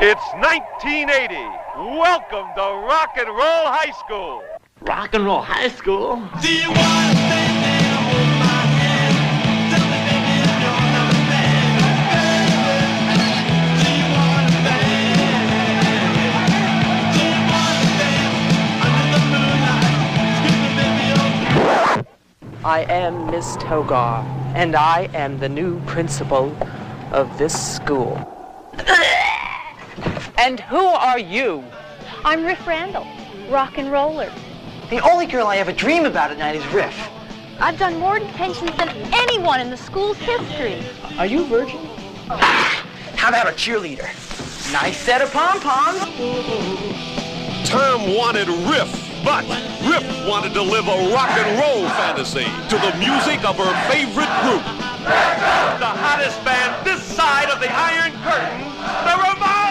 It's 1980. Welcome to Rock and Roll High School. Rock and Roll High School? Do you want to stand there and hold my hand? Tell me, baby, if you're not a fan. Do you want to dance? Do you want to dance under the moonlight? Excuse me, baby, I am Miss Togar, and I am the new principal of this school. And who are you? I'm Riff Randell, rock and roller. The only girl I ever dream about at night is Riff. I've done more detentions than anyone in the school's history. Are you a virgin? How about a cheerleader? Nice set of pom-poms. Tom wanted Riff, but Riff wanted to live a rock and roll fantasy to the music of her favorite group. The hottest band this side of the Iron Curtain, the Ramones!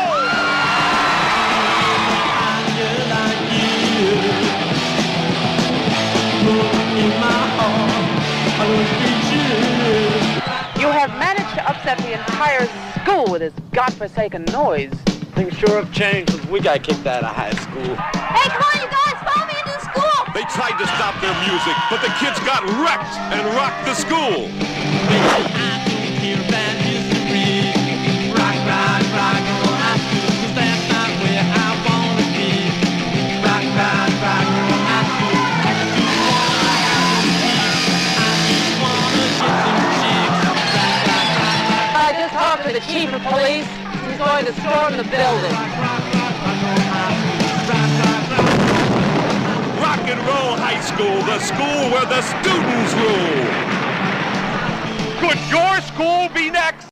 You have managed to upset the entire school with this godforsaken noise. Things sure have changed since we got kicked out of high school. Hey, come on, you guys, follow me into the school! They tried to stop their music, but the kids got wrecked and rocked the school. The chief of police, he's going to storm the building. Rock and Roll High School, the school where the students rule. Could your school be next?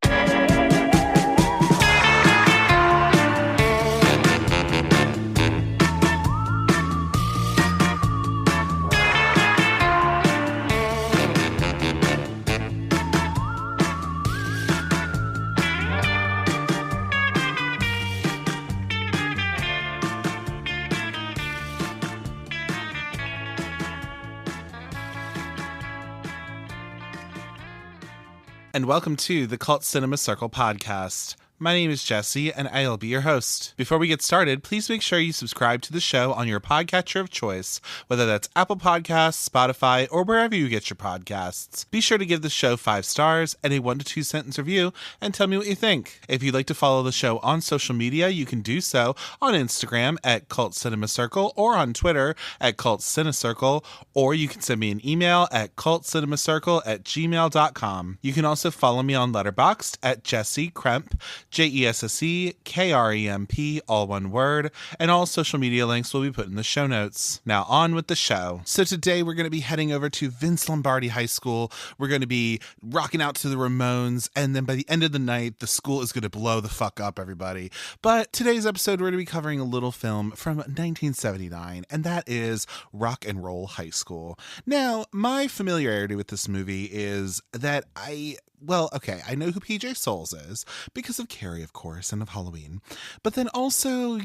And welcome to the Cult Cinema Circle podcast. My name is Jesse, and I'll be your host. Before we get started, please make sure you subscribe to the show on your podcatcher of choice, whether that's Apple Podcasts, Spotify, or wherever you get your podcasts. Be sure to give the show 5 stars and a 1 to 2 sentence review, and tell me what you think. If you'd like to follow the show on social media, you can do so on Instagram at Cult Cinema Circle, or on Twitter at Cult Cinecircle, or you can send me an email at cultcinemacircle@gmail.com. You can also follow me on Letterboxd at Jesse Kremp, JESSEKREMP, all one word, and all social media links will be put in the show notes. Now on with the show. So today we're going to be heading over to Vince Lombardi High School. We're going to be rocking out to the Ramones, and then by the end of the night, the school is going to blow the fuck up, everybody. But today's episode, we're going to be covering a little film from 1979, and that is Rock and Roll High School. Now, my familiarity with this movie is that I know who PJ Souls is because of Carrie, of course, and of Halloween. But then also,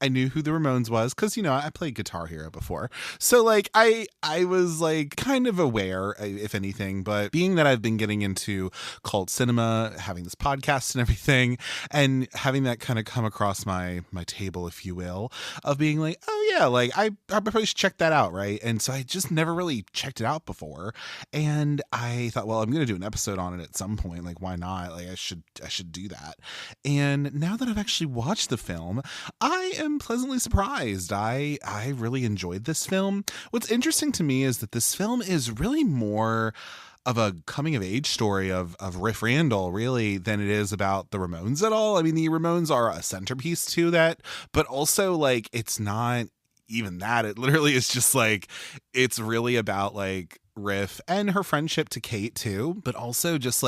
I knew who the Ramones was because, I played Guitar Hero before. So, I was, kind of aware, if anything. But being that I've been getting into cult cinema, having this podcast and everything, and having that kind of come across my table, if you will, of being like, oh, yeah, I probably should check that out, right? And so I just never really checked it out before. And I thought, well, I'm going to do an episode on it at some point. Why not? I should do that. And now that I've actually watched the film, I am pleasantly surprised. I really enjoyed this film. What's interesting to me is that this film is really more of a coming of age story of Riff Randell, really, than it is about the Ramones at all. I mean, the Ramones are a centerpiece to that, but also it's not even that. It literally is just it's really about Riff and her friendship to Kate too, but also just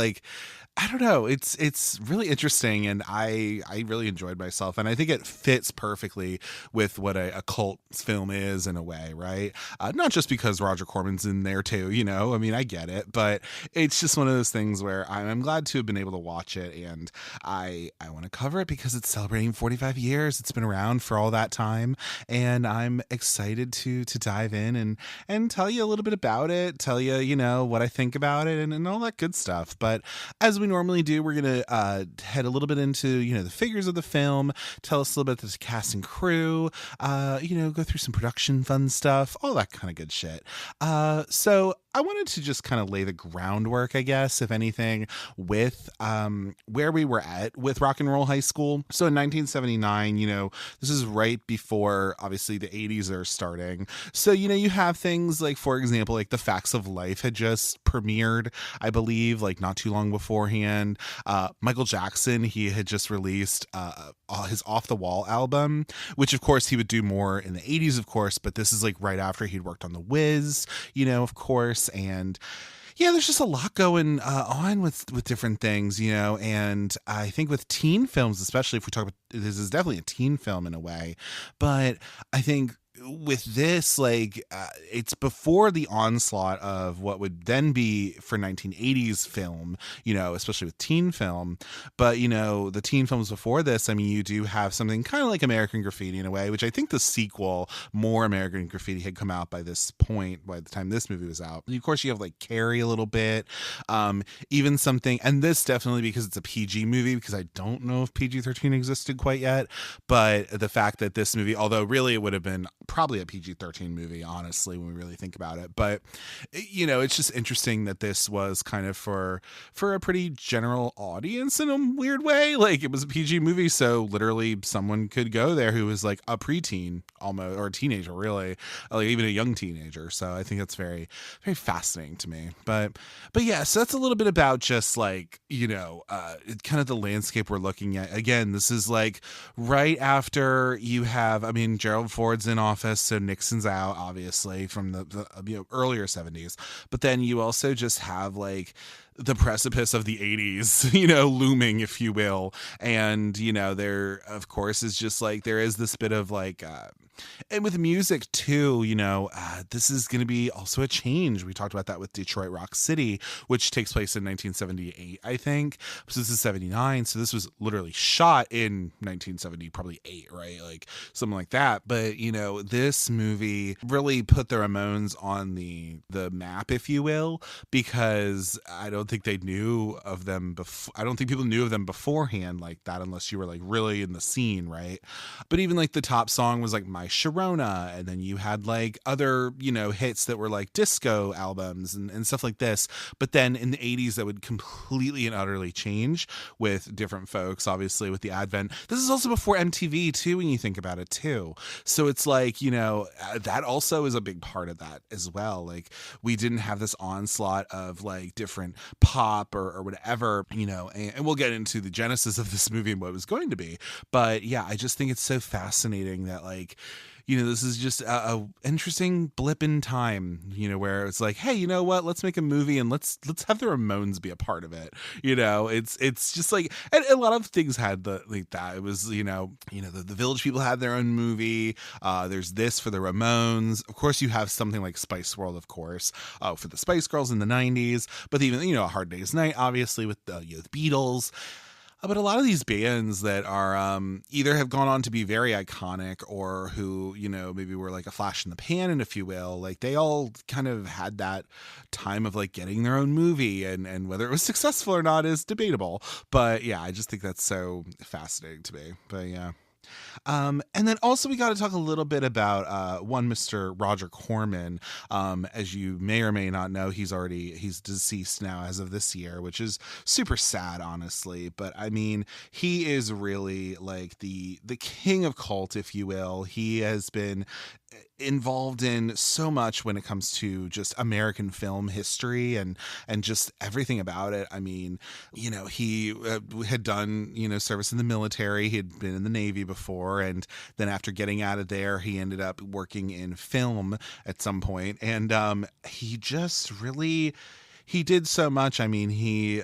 I don't know. It's really interesting, and I really enjoyed myself, and I think it fits perfectly with what a cult film is in a way, right? Not just because Roger Corman's in there too, I mean, I get it, but it's just one of those things where I'm glad to have been able to watch it, and I want to cover it because it's celebrating 45 years. It's been around for all that time, and I'm excited to dive in and tell you a little bit about it, tell you, what I think about it, and all that good stuff. But as we we normally do, we're going to head a little bit into, you know, the figures of the film, tell us a little bit about the cast and crew, you know, go through some production fun stuff, all that kind of good shit. So I wanted to just kind of lay the groundwork, I guess, if anything, with where we were at with Rock and Roll High School. So in 1979, you know, this is right before, obviously, the 80s are starting. So, you know, you have things like, for example, like The Facts of Life had just premiered, I believe, like not too long beforehand. Michael Jackson, he had just released his Off the Wall album, which, of course, he would do more in the 80s, of course, but this is like right after he'd worked on The Wiz, you know, of course. And yeah, there's just a lot going on with different things, you know, and I think with teen films, especially if we talk about, this is definitely a teen film in a way, but I think with this, like, it's before the onslaught of what would then be for 1980s film, you know, especially with teen film. But, you know, the teen films before this, I mean, you do have something kind of like American Graffiti in a way, which I think the sequel, More American Graffiti, had come out by this point, by the time this movie was out. And of course, you have like Carrie a little bit, even something, and this definitely because it's a PG movie, because I don't know if PG-13 existed quite yet, but the fact that this movie, although really it would have been probably a PG-13 movie, honestly, when we really think about it. But, you know, it's just interesting that this was kind of for a pretty general audience in a weird way. Like, it was a PG movie, so literally someone could go there who was like a preteen almost, or a teenager, really, like even a young teenager. So I think that's very, very fascinating to me. But yeah, so that's a little bit about just like, you know, kind of the landscape we're looking at. Again, this is like right after you have, I mean, Gerald Ford's in office, so Nixon's out, obviously, from the you know, earlier 70s. But then you also just have like the precipice of the 80s, you know, looming, if you will. And, you know, there, of course, is just like, there is this bit of like, and with music too, you know, this is going to be also a change. We talked about that with Detroit Rock City, which takes place in 1978, I think. So this is 79. So this was literally shot in 1970, probably 8, right? Like something like that. But, you know, this movie really put the Ramones on the map, if you will, because I don't think they knew of them before. I don't think people knew of them beforehand like that, unless you were like really in the scene, right? But even like the top song was like My Sharona, and then you had like other, you know, hits that were like disco albums and stuff like this. But then in the 80s, that would completely and utterly change with different folks, obviously, with the advent. This is also before MTV too, when you think about it too. So it's like, you know, that also is a big part of that as well. Like, we didn't have this onslaught of like different pop or whatever, you know, and we'll get into the genesis of this movie and what it was going to be. But yeah, I just think it's so fascinating that, like, you know, this is just a interesting blip in time, you know, where it's like, hey, you know what? Let's make a movie and let's have the Ramones be a part of it. You know, it's just like, and a lot of things had the like that. It was, you know, the Village People had their own movie. There's this for the Ramones. Of course, you have something like Spice World, of course, for the Spice Girls in the 90s. But even, you know, A Hard Day's Night, obviously, with the Beatles. But a lot of these bands that are either have gone on to be very iconic, or who, you know, maybe were like a flash in the pan, if you will, like they all kind of had that time of like getting their own movie, and whether it was successful or not is debatable. But yeah, I just think that's so fascinating to me. But yeah. And then also we got to talk a little bit about one Mr. Roger Corman. As you may or may not know, he's deceased now as of this year, which is super sad, honestly. But I mean, he is really like the king of cult, if you will. He has been involved in so much when it comes to just American film history and just everything about it. I mean, you know, he had done, you know, service in the military. He had been in the Navy before, and then after getting out of there, he ended up working in film at some point. And he just really, he did so much. I mean, he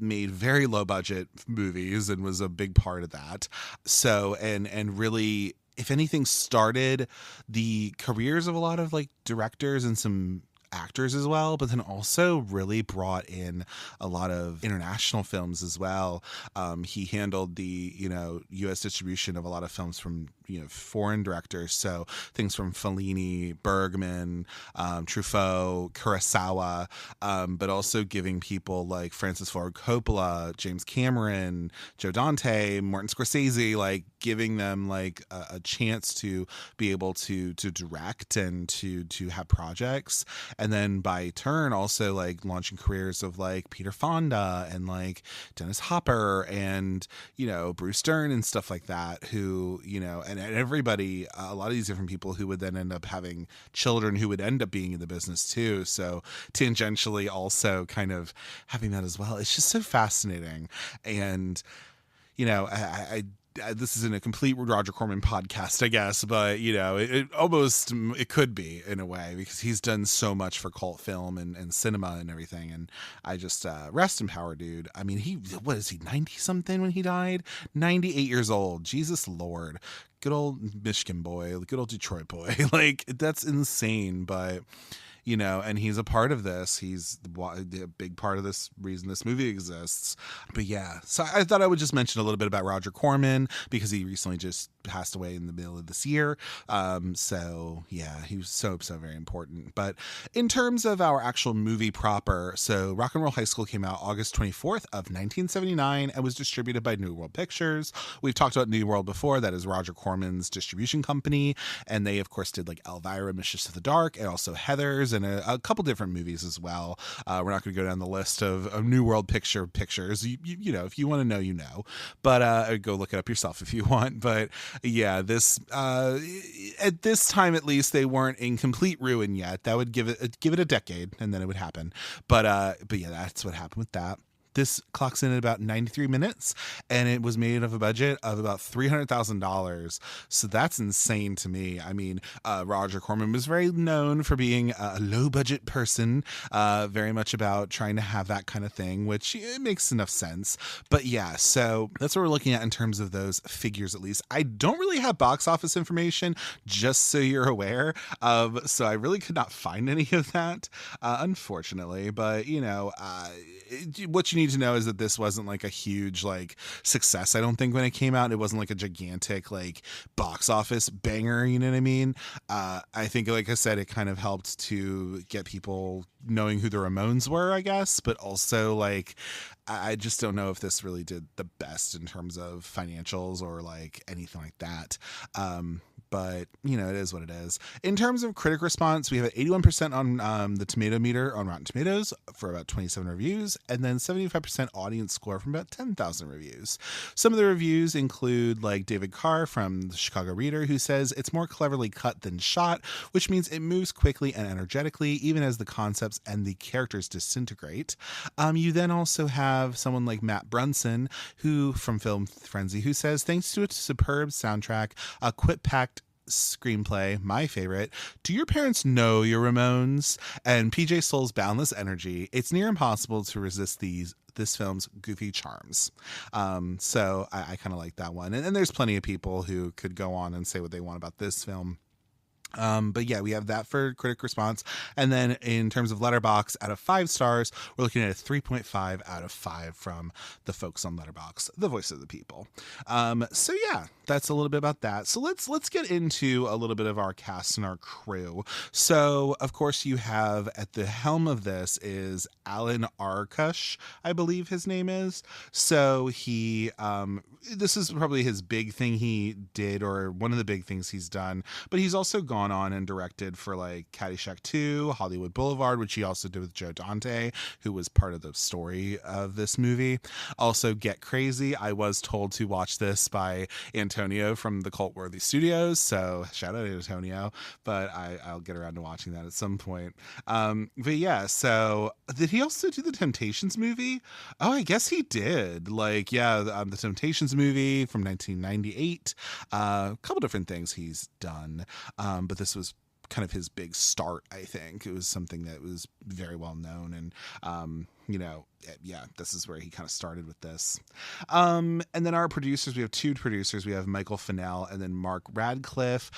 made very low budget movies and was a big part of that. So, and really, if anything, started the careers of a lot of like directors and some actors as well, but then also really brought in a lot of international films as well. He handled the, U.S. distribution of a lot of films from, foreign directors. So things from Fellini, Bergman, Truffaut, Kurosawa, but also giving people like Francis Ford Coppola, James Cameron, Joe Dante, Martin Scorsese, like giving them like a chance to be able to direct and to have projects. And then by turn also like launching careers of like Peter Fonda and like Dennis Hopper and, Bruce Dern and stuff like that, who, and everybody, a lot of these different people who would then end up having children who would end up being in the business too. So tangentially also kind of having that as well. It's just so fascinating. And, I this isn't a complete Roger Corman podcast, I guess, but it could be in a way, because he's done so much for cult film and cinema and everything. And I just rest in power, dude. I mean, what is he, 90 something when he died? 98 years old. Jesus Lord. Good old Michigan boy, good old Detroit boy. Like, that's insane. But and he's a part of this. He's a big part of this reason this movie exists. But yeah, so I thought I would just mention a little bit about Roger Corman, because he recently just passed away in the middle of this year. So yeah, he was so very important. But in terms of our actual movie proper, so Rock and Roll High School came out August 24th of 1979 and was distributed by New World Pictures. We've talked about New World before. That is Roger Corman's distribution company. And they, of course, did like Elvira, Mistress of the Dark, and also Heathers, and a couple different movies as well. We're not going to go down the list of New World pictures. If you want to know, but go look it up yourself if you want. But yeah, this at this time at least they weren't in complete ruin yet. That would give it a decade, and then it would happen. But yeah, that's what happened with that. This clocks in at about 93 minutes, and it was made of a budget of about $300,000. So that's insane to me. I mean, Roger Corman was very known for being a low-budget person, very much about trying to have that kind of thing, which it makes enough sense. But yeah, so that's what we're looking at in terms of those figures, at least. I don't really have box office information, just so you're aware. So I really could not find any of that, unfortunately. But, what you need to know is that this wasn't like a huge like success. I don't think when it came out, it wasn't like a gigantic like box office banger. You know what I mean? I think, like I said, it kind of helped to get people knowing who the Ramones were, I guess. But also, like, I just don't know if this really did the best in terms of financials or like anything like that. But it is what it is. In terms of critic response, we have 81% on the tomato meter on Rotten Tomatoes for about 27 reviews, and then 75% audience score from about 10,000 reviews. Some of the reviews include like David Carr from the Chicago Reader, who says it's more cleverly cut than shot, which means it moves quickly and energetically, even as the concepts and the characters disintegrate. You then also have someone like Matt Brunson, who from Film Frenzy, who says, thanks to its superb soundtrack, a quick-packed screenplay, my favorite, do your parents know your Ramones, and PJ Soul's boundless energy, it's near impossible to resist this film's goofy charms. So I kind of like that one. And there's plenty of people who could go on and say what they want about this film. But yeah, we have that for critic response. And then in terms of Letterboxd, out of 5 stars, we're looking at a 3.5 out of 5 from the folks on Letterboxd, the voice of the people. So yeah, that's a little bit about that. So let's get into a little bit of our cast and our crew. So of course you have at the helm of this is Alan Arkush, I believe his name is. So he, this is probably his big thing he did, or one of the big things he's done, but he's also gone on and directed for like Caddyshack 2, Hollywood Boulevard, which he also did with Joe Dante, who was part of the story of this movie. Also Get Crazy. I was told to watch this by Antonio from the Cult Worthy Studios, so shout out Antonio, but I'll get around to watching that at some point. But yeah, so did he also do the Temptations movie? Oh, I guess he did. Like, yeah, the Temptations movie from 1998. A couple different things he's done. But this was kind of his big start, I think. It was something that was very well known, and yeah, this is where he kind of started with this. And then our producers, we have two producers. We have Michael Fennell and then Mark Radcliffe.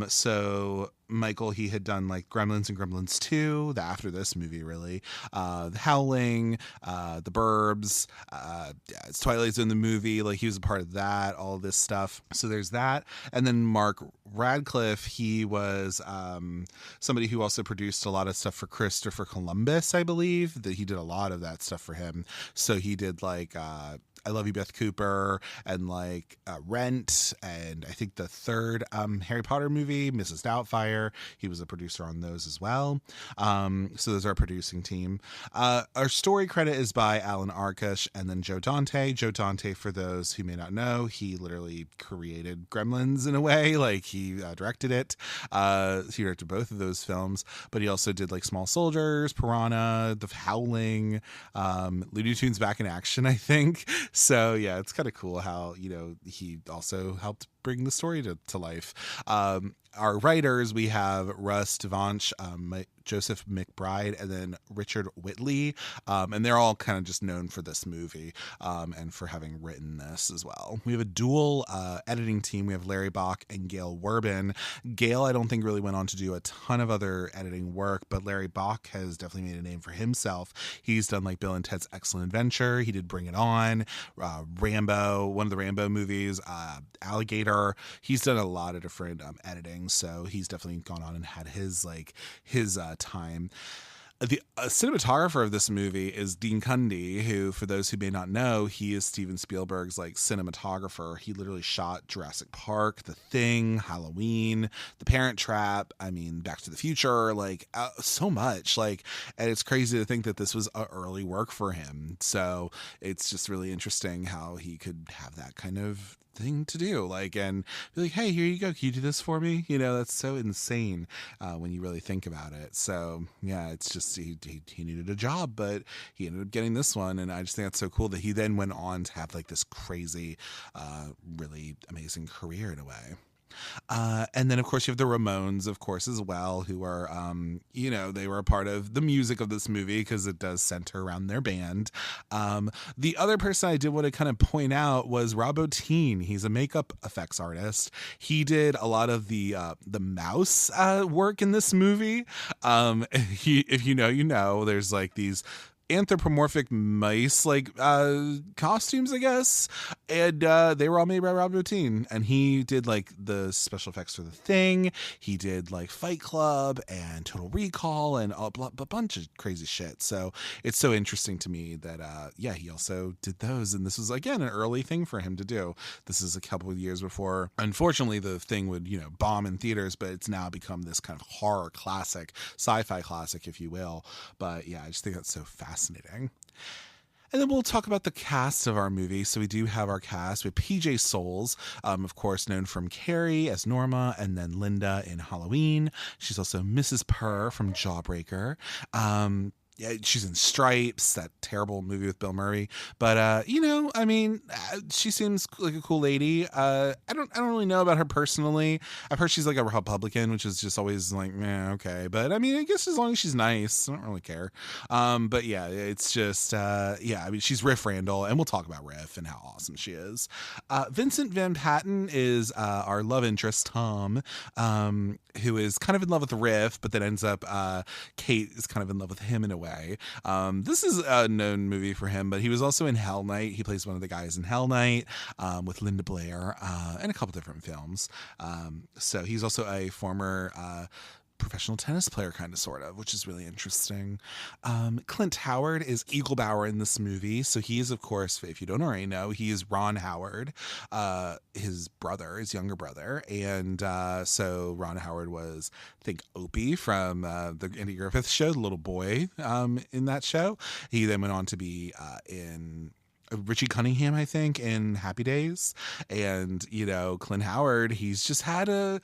So Michael, he had done like Gremlins and Gremlins 2, after this movie, really. The Howling, The Burbs, it's Twilight Zone, the movie. Like, he was a part of that, all this stuff. So there's that. And then Mark Radcliffe, he was somebody who also produced a lot of stuff for Christopher Columbus, I believe. That he did a lot of that stuff for him. So he did like I Love You, Beth Cooper, and like Rent, and I think the third Harry Potter movie, Mrs. Doubtfire. He was a producer on those as well. So those are our producing team. Our story credit is by Alan Arkush and then Joe Dante. Joe Dante, for those who may not know, he literally created Gremlins in a way. Like, he directed it. He directed both of those films, but he also did like Small Soldiers, Piranha, The Howling, Looney Tunes Back in Action, I think. So yeah, it's kind of cool how, he also helped bring the story to life. Our writers, we have Russ Devanch, Joseph McBride, and then Richard Whitley. And they're all kind of just known for this movie and for having written this as well. We have a dual editing team. We have Larry Bach and Gail Werbin. Gail, I don't think, really went on to do a ton of other editing work, but Larry Bach has definitely made a name for himself. He's done like Bill and Ted's Excellent Adventure. He did Bring It On, Rambo, one of the Rambo movies, Alligator. He's done a lot of different editing, so he's definitely gone on and had his time. The cinematographer of this movie is Dean Cundy, who, for those who may not know, he is Steven Spielberg's like cinematographer. He literally shot Jurassic Park, The Thing, Halloween, The Parent Trap, Back to the Future, so much. And it's crazy to think that this was early work for him. So it's just really interesting how he could have that kind of thing to do, and be like, hey, here you go, can you do this for me? That's so insane when you really think about it. So yeah, it's just he needed a job, but he ended up getting this one, and I just think that's so cool that he then went on to have like this crazy really amazing career in a way. And then, of course, you have the Ramones, of course, as well, who are, they were a part of the music of this movie because it does center around their band. The other person I did want to kind of point out was Rob Bottin. He's a makeup effects artist. He did a lot of the mouse work in this movie. If you know, there's like these anthropomorphic mice costumes, I guess, and they were all made by Rob Bottin, and he did like the special effects for The Thing. He did like Fight Club and Total Recall and a bunch of crazy shit. So it's so interesting to me that he also did those, and this was again an early thing for him to do. This is a couple of years before, unfortunately, The Thing would bomb in theaters, but it's now become this kind of horror classic, sci-fi classic, if you will. But yeah, I just think that's so fascinating. And then we'll talk about the cast of our movie. So we do have our cast with PJ Souls, of course, known from Carrie as Norma, and then Linda in Halloween. She's also Mrs. Purr from Jawbreaker. She's in Stripes, that terrible movie with Bill Murray. But she seems like a cool lady. I don't really know about her personally. I've heard she's like a Republican, which is just always like, okay. But I guess as long as she's nice, I don't really care. But yeah, it's just she's Riff Randell, and we'll talk about Riff and how awesome she is. Vincent Van Patten is our love interest, Tom, who is kind of in love with Riff, but then ends up Kate is kind of in love with him in a way. This is a known movie for him, but he was also in Hell Night. He plays one of the guys in Hell Night with Linda Blair and a couple different films. So he's also a former professional tennis player, kind of, sort of, which is really interesting. Clint Howard is Eagle Bauer in this movie. So he is, of course, if you don't already know, he is Ron Howard, his younger brother. And so Ron Howard was, I think, Opie from the Andy Griffith Show, the little boy in that show. He then went on to be in Richie Cunningham, I think, in Happy Days. And, Clint Howard, he's just had a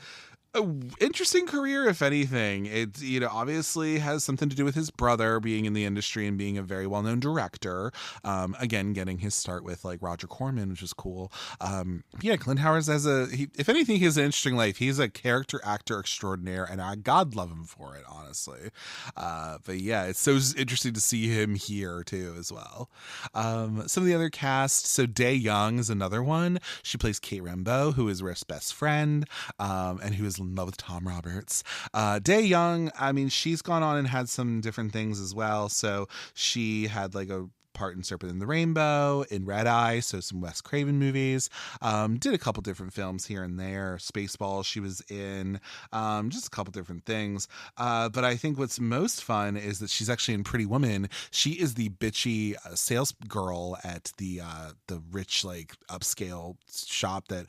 Interesting career, if anything. It, obviously has something to do with his brother being in the industry and being a very well-known director. Again, getting his start with like Roger Corman, which is cool. Clint Howard if anything, he has an interesting life. He's a character actor extraordinaire, and God love him for it, honestly. But yeah, it's so interesting to see him here too as well. Some of the other cast. So Dae Young is another one. She plays Kate Rambeau, who is Riff's best friend, and who is in love with Tom Roberts. Dae Young, I mean, she's gone on and had some different things as well. So she had like a part in Serpent in the Rainbow, in Red Eye, so some Wes Craven movies. Did a couple different films here and there. Spaceballs she was in, just a couple different things. But I think what's most fun is that she's actually in Pretty Woman. She is the bitchy sales girl at the rich, like, upscale shop that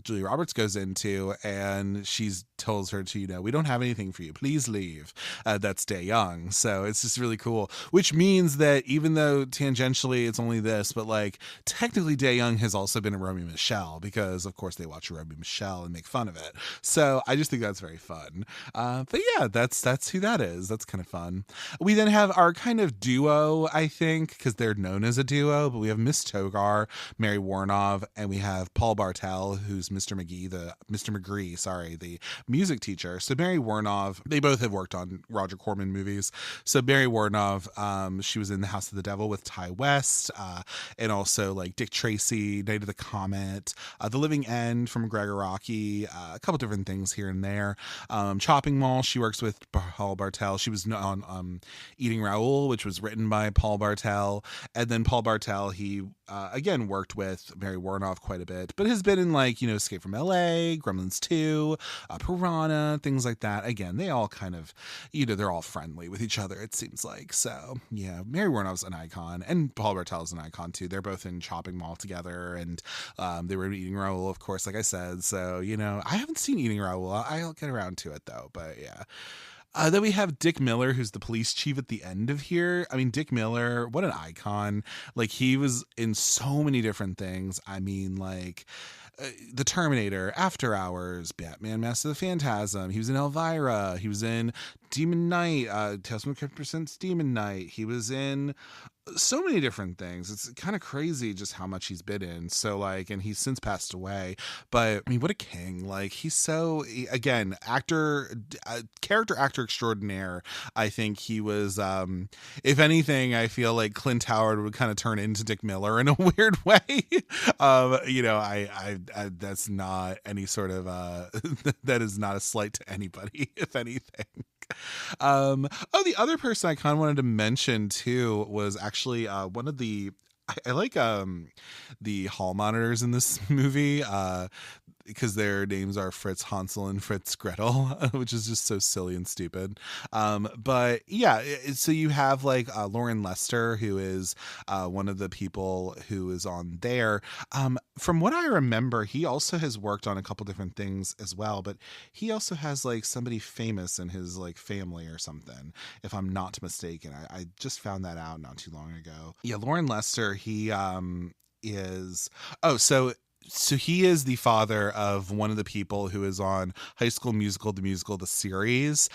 Julia Roberts goes into, and she's tells her to, we don't have anything for you, please leave. That's Dae Young. So it's just really cool, which means that even though tangentially it's only this, but like technically Dae Young has also been a Romeo and Michelle, because of course they watch Romeo and Michelle and make fun of it. So I just think that's very fun. But yeah, that's who that is. That's kind of fun. We then have our kind of duo, I think, because they're known as a duo, but we have Miss Togar, Mary Warnov, and we have Paul Bartel, who's Mr. McGee, the music teacher. So Mary Warnov, they both have worked on Roger Corman movies. So Mary Warnov, she was in The House of the Devil with Ty West, and also like Dick Tracy, Night of the Comet, The Living End from Gregor Rocky, a couple different things here and there. Chopping Mall, she works with Paul Bartel. She was on Eating Raoul, which was written by Paul Bartel. And then Paul Bartel, he again worked with Mary Warnov quite a bit, but has been in like, Escape from LA, Gremlins 2, Piranha, things like that. Again, they all kind of, they're all friendly with each other, it seems like. So yeah, Mary Warnov's an icon, and Paul Bartel's an icon too. They're both in Chopping Mall together, and they were in Eating Raoul, of course, like I said. So, I haven't seen Eating Raoul. I'll get around to it though, but yeah. Then we have Dick Miller, who's the police chief at the end of here. I mean, Dick Miller, what an icon. Like, he was in so many different things. I mean, like, The Terminator, After Hours, Batman, Mask of the Phantasm. He was in Elvira. He was in Demon Knight, Tales from the Crypt Presents Demon Knight. He was in so many different things. It's kind of crazy just how much he's been in. So like, and he's since passed away, but I mean, what a king. Like, he's so, again, character actor extraordinaire. I think he was, if anything, I feel like Clint Howard would kind of turn into Dick Miller in a weird way. I that's not any sort of, that is not a slight to anybody, if anything. The other person I kind of wanted to mention too was actually one of the I like the hall monitors in this movie because their names are Fritz Hansel and Fritz Gretel, which is just so silly and stupid. But yeah, so you have like Lauren Lester, who is one of the people who is on there. From what I remember, he also has worked on a couple different things as well, but he also has like somebody famous in his like family or something, if I'm not mistaken. I just found that out not too long ago. Yeah, Lauren Lester, he is... So he is the father of one of the people who is on High School Musical, the series.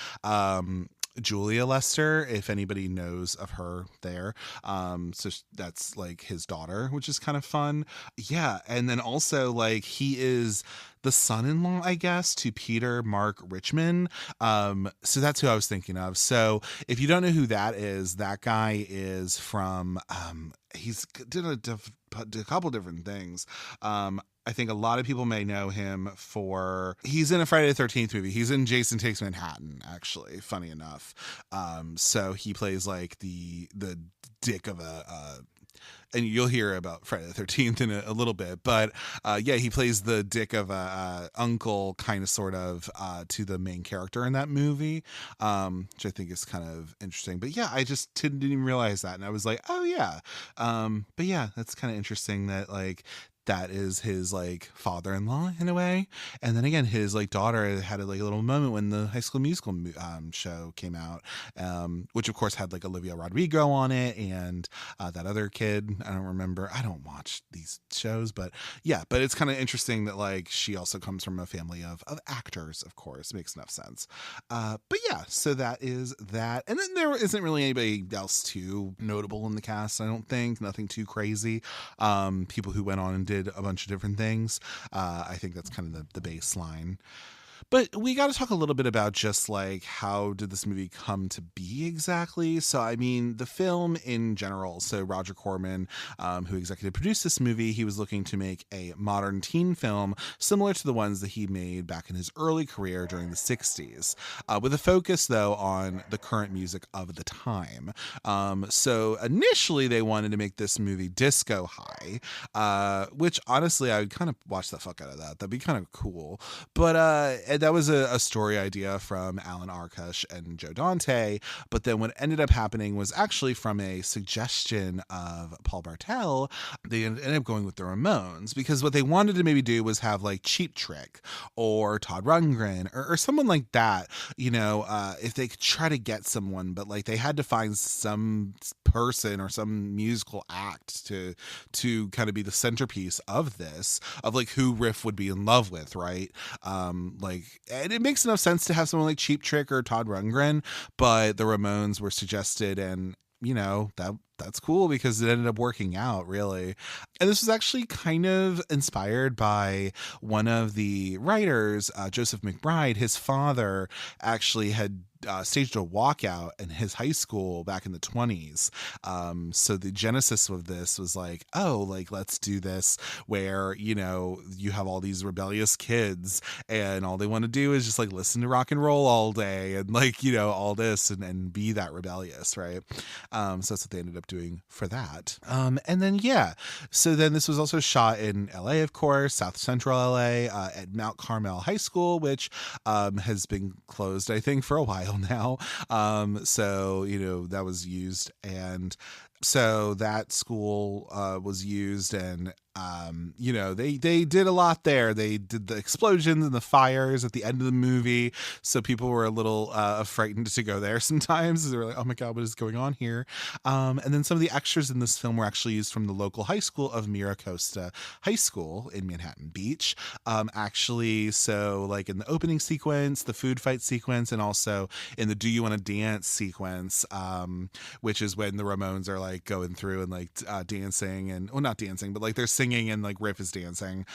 Julia Lester, if anybody knows of her there. So that's like his daughter, which is kind of fun. Yeah. And then also like he is the son-in-law, I guess, to Peter Mark Richmond. So that's who I was thinking of. So if you don't know who that is, that guy is from, he's did a couple different things. I think a lot of people may know him for, he's in a Friday the 13th movie. He's in Jason Takes Manhattan, actually, funny enough. So he plays like the dick of and you'll hear about Friday the 13th in a little bit, but yeah, he plays the dick of a uncle, kind of, sort of, to the main character in that movie, which I think is kind of interesting. But yeah, I just didn't even realize that, and I was like, oh yeah. But yeah, that's kind of interesting that like that is his like father-in-law in a way. And then again, his like daughter had like a little moment when the High School Musical show came out, which of course had like Olivia Rodrigo on it and that other kid. I don't remember. I don't watch these shows, but yeah, but it's kind of interesting that like she also comes from a family of actors, of course. Makes enough sense. But yeah, so that is that. And then there isn't really anybody else too notable in the cast, I don't think. Nothing too crazy. People who went on and did a bunch of different things. I think that's kind of the baseline. But we got to talk a little bit about just like how did this movie come to be exactly? So, I mean, the film in general. So Roger Corman, who executive produced this movie, he was looking to make a modern teen film similar to the ones that he made back in his early career during the 60s, with a focus, though, on the current music of the time. So initially they wanted to make this movie disco high, which honestly I would kind of watch the fuck out of that. That'd be kind of cool. But that was a story idea from Alan Arkush and Joe Dante. But then what ended up happening was actually from a suggestion of Paul Bartel. They ended up going with the Ramones because what they wanted to maybe do was have like Cheap Trick or Todd Rundgren or someone like that, you know, if they could try to get someone, but like they had to find some person or some musical act to kind of be the centerpiece of this, of like who Riff would be in love with, right? And it makes enough sense to have someone like Cheap Trick or Todd Rundgren, but the Ramones were suggested, and you know, that's cool because it ended up working out, really. And this was actually kind of inspired by one of the writers, Joseph McBride. His father actually had staged a walkout in his high school back in the 20s. So the genesis of this was like, oh, like, let's do this where, you know, you have all these rebellious kids and all they want to do is just like listen to rock and roll all day and like, you know, all this and be that rebellious, right? So that's what they ended up doing for that. And then, yeah, so then this was also shot in LA, of course, South Central LA, at Mount Carmel High School, which has been closed, I think, for a while now. So, you know, that was used, and so that school was used, and you know, they did a lot there. They did the explosions and the fires at the end of the movie, so people were a little frightened to go there sometimes. They were like, oh my god, what is going on here? And then some of the extras in this film were actually used from the local high school of Mira Costa High School in Manhattan Beach. Actually, so like in the opening sequence, the food fight sequence, and also in the Do You Want to Dance sequence, which is when the Ramones are like going through and like dancing, and well, not dancing, but like they're singing and like Riff is dancing.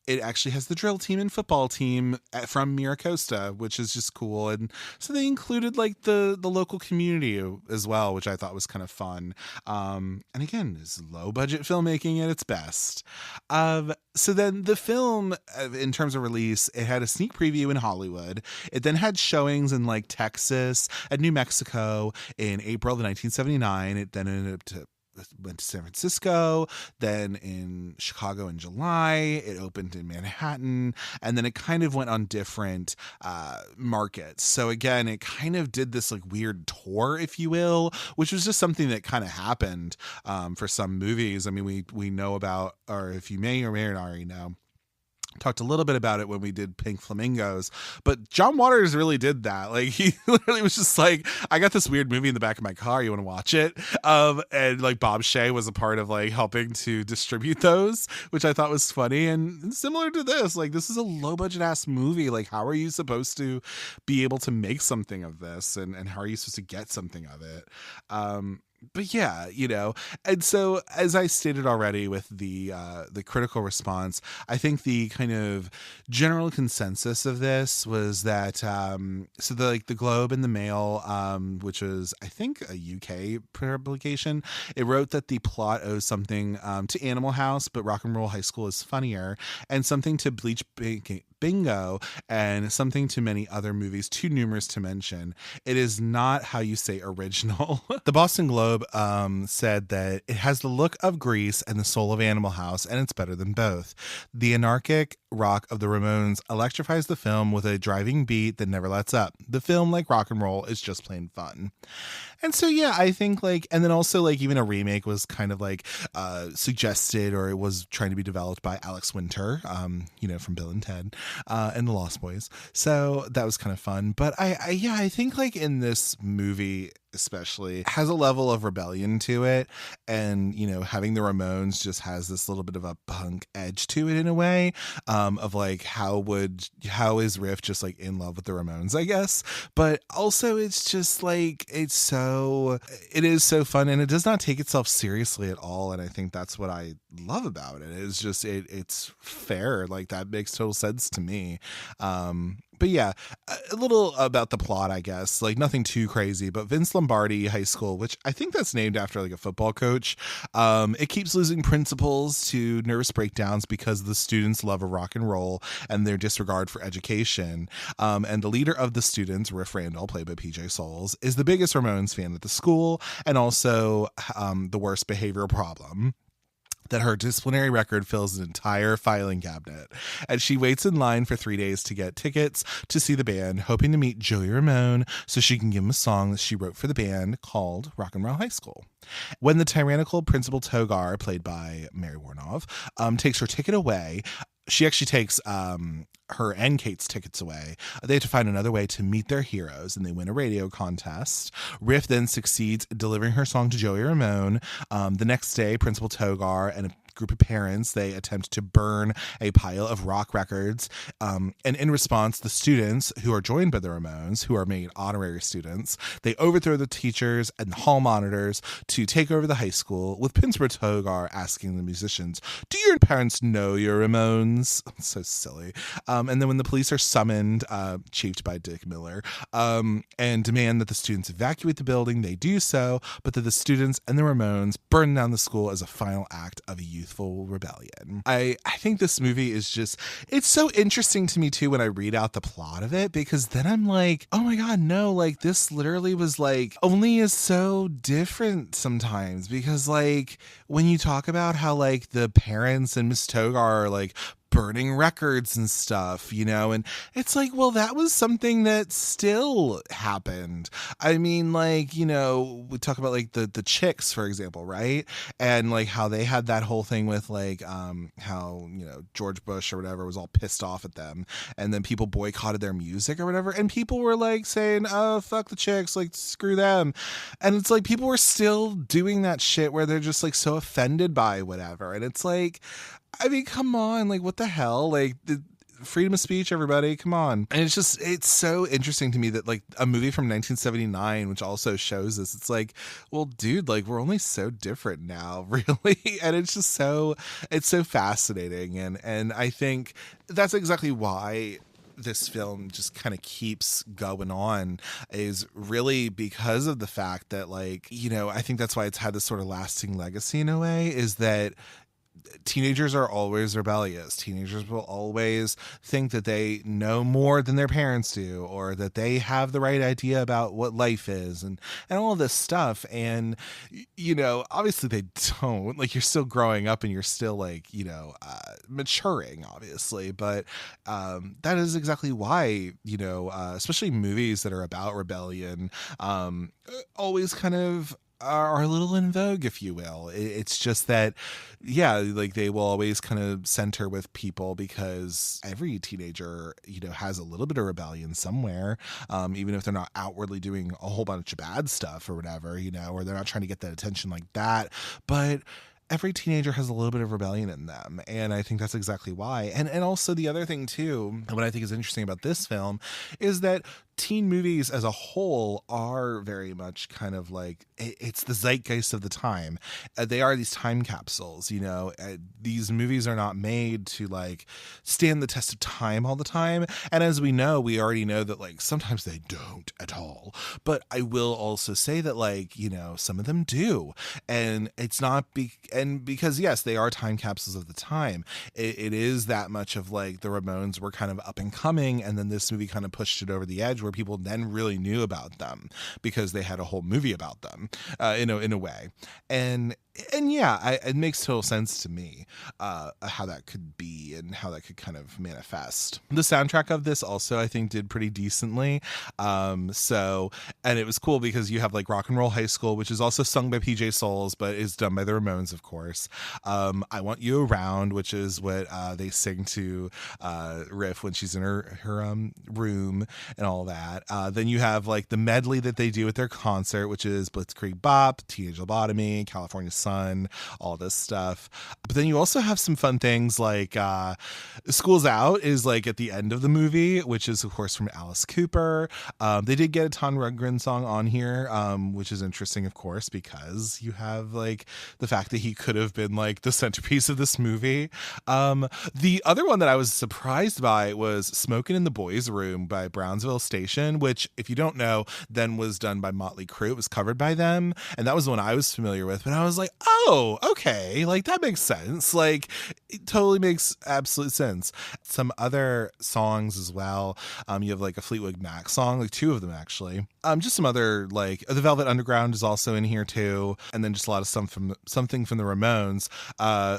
It actually has the drill team and football team from Mira Costa, which is just cool. And so they included like the local community as well, which I thought was kind of fun. And again, is low budget filmmaking at its best. So then the film, in terms of release, it had a sneak preview in Hollywood. It then had showings in like Texas and New Mexico in April of 1979. It then went to San Francisco, then in Chicago in July. It opened in Manhattan, and then it kind of went on different markets. So again, it kind of did this like weird tour, if you will, which was just something that kind of happened for some movies. I mean, we know about, or if you may or may not already know, talked a little bit about it when we did Pink Flamingos, but John Waters really did that. Like, he literally was just like, I got this weird movie in the back of my car, you want to watch it? And like Bob Shea was a part of like helping to distribute those, which I thought was funny. And similar to this, like, this is a low budget ass movie. Like, how are you supposed to be able to make something of this? And how are you supposed to get something of it? But yeah, you know, and so as I stated already with the critical response, I think the kind of general consensus of this was that so the Globe and the Mail, which was I think a UK publication, it wrote that the plot owes something to Animal House, but Rock and Roll High School is funnier, and something to Bleach bingo, and something to many other movies too numerous to mention. It is not how you say original. The Boston Globe said that it has the look of Grease and the soul of Animal House, and it's better than both. The anarchic rock of the Ramones electrifies the film with a driving beat that never lets up. The film, like rock and roll, is just plain fun. And so, yeah, I think like, and then also like even a remake was kind of like suggested, or it was trying to be developed by Alex Winter, from Bill and Ted and the Lost Boys. So that was kind of fun. But I think like in this movie, especially, has a level of rebellion to it, and having the Ramones just has this little bit of a punk edge to it in a way, of like how is Riff just like in love with the Ramones, I guess. But also it's just like it is so fun, and it does not take itself seriously at all, and I think that's what I love about it. It's just it's fair, like that makes total sense to me. But yeah, a little about the plot, I guess, like nothing too crazy, but Vince Lombardi High School, which I think that's named after like a football coach, it keeps losing principals to nervous breakdowns because the students' love of rock and roll and their disregard for education. And the leader of the students, Riff Randell, played by PJ Souls, is the biggest Ramones fan at the school, and also the worst behavioral problem. That her disciplinary record fills an entire filing cabinet, and she waits in line for 3 days to get tickets to see the band, hoping to meet Joey Ramone so she can give him a song that she wrote for the band called Rock and Roll High School. When the tyrannical Principal Togar, played by Mary Warnov, takes her ticket away, she actually takes her and Kate's tickets away. They have to find another way to meet their heroes, and they win a radio contest. Riff then succeeds delivering her song to Joey Ramone. The next day, Principal Togar and a group of parents, they attempt to burn a pile of rock records. And in response, the students, who are joined by the Ramones, who are made honorary students, they overthrow the teachers and the hall monitors to take over the high school, with Principal Togar asking the musicians, "Do your parents know your Ramones?" So silly. And then when the police are summoned, chiefed by Dick Miller, and demand that the students evacuate the building, they do so, but that the students and the Ramones burn down the school as a final act of a youthful rebellion. I think this movie is just, it's so interesting to me too when I read out the plot of it, because then I'm like, oh my god, no, like this literally was like, only is so different sometimes, because like when you talk about how like the parents and Miss Togar are like burning records and stuff, and it's like, well, that was something that still happened. I mean, like, we talk about like the Chicks, for example, right? And like how they had that whole thing with like how George Bush or whatever was all pissed off at them, and then people boycotted their music or whatever, and people were like saying, oh, fuck the Chicks, like screw them. And it's like people were still doing that shit where they're just like so offended by whatever, and it's like, I mean, come on, like, what the hell? Like, the freedom of speech, everybody, come on. And it's so interesting to me that, like, a movie from 1979, which also shows this, it's like, well, dude, like, we're only so different now, really. And it's just it's so fascinating. And I think that's exactly why this film just kind of keeps going on, is really because of the fact that, like, I think that's why it's had this sort of lasting legacy in a way, is that teenagers are always rebellious. Teenagers will always think that they know more than their parents do, or that they have the right idea about what life is, and all of this stuff. And, obviously they don't. Like, you're still growing up and you're still like, maturing, obviously. But that is exactly why, especially movies that are about rebellion, always kind of are a little in vogue, if you will. It's just that, yeah, like they will always kind of center with people, because every teenager, has a little bit of rebellion somewhere, even if they're not outwardly doing a whole bunch of bad stuff or whatever, or they're not trying to get that attention like that. But every teenager has a little bit of rebellion in them, and I think that's exactly why. And also the other thing too, what I think is interesting about this film, is that teen movies as a whole are very much kind of like, it's the zeitgeist of the time. They are these time capsules, these movies are not made to like stand the test of time all the time. And as we already know that like sometimes they don't at all. But I will also say that like, some of them do. And it's not And because, yes, they are time capsules of the time. It is that much of like the Ramones were kind of up and coming, and then this movie kind of pushed it over the edge where people then really knew about them because they had a whole movie about them, in a way. And yeah, it makes total sense to me how that could be and how that could kind of manifest. The soundtrack of this also, I think, did pretty decently. And it was cool because you have like Rock and Roll High School, which is also sung by PJ Souls, but is done by the Ramones, of course. I Want You Around, which is what they sing to Riff when she's in her room and all that. Then you have like the medley that they do at their concert, which is Blitzkrieg Bop, Teenage Lobotomy, California Sun, all this stuff. But then you also have some fun things like School's Out is like at the end of the movie, which is of course from Alice Cooper. They did get a Ton Rundgren song on here, which is interesting, of course, because you have like the fact that he could have been like the centerpiece of this movie. The other one that I was surprised by was Smokin' in the Boys' Room by Brownsville Station, which, if you don't know, then was done by Motley Crue. It was covered by them, and that was the one I was familiar with. But I was like, oh, okay, like that makes sense. Like it totally makes absolute sense. Some other songs as well. You have like a Fleetwood Mac song, like two of them actually. Just some other, like the Velvet Underground is also in here too, and then just a lot of something from the Ramones.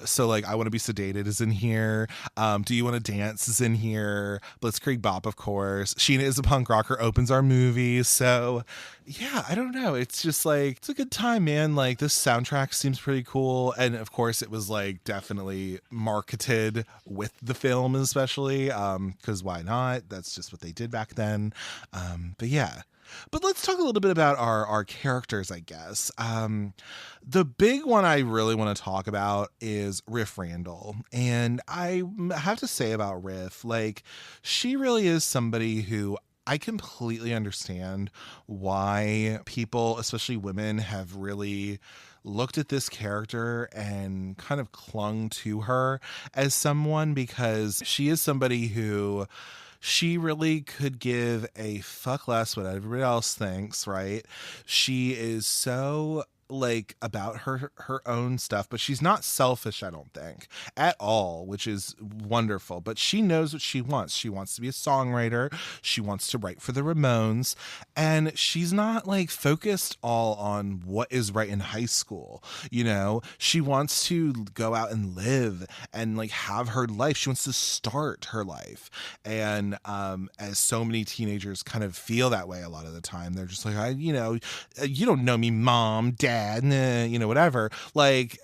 So like I Want to Be Sedated is in here. Do You Want to Dance is in here. Blitzkrieg Bop, of course. Sheena Is a Punk Rocker opens our movie. So yeah, I don't know. It's just like, it's a good time, man. Like this soundtrack seems pretty cool. And of course it was like definitely marketed with the film, especially, because why not? That's just what they did back then. But yeah. But let's talk a little bit about our characters, I guess. The big one I really want to talk about is Riff Randell. And I have to say about Riff, like, she really is somebody who I completely understand why people, especially women, have really looked at this character and kind of clung to her as someone, because she is somebody who she really could give a fuck less what everybody else thinks, right? She is so like about her own stuff, but she's not selfish, I don't think, at all, which is wonderful. But she knows what she wants. She wants to be a songwriter. She wants to write for the Ramones, and she's not like focused all on what is right in high school. You know, she wants to go out and live and like have her life. She wants to start her life. And as so many teenagers kind of feel that way a lot of the time, they're just like, you don't know me, mom, dad, whatever. Like,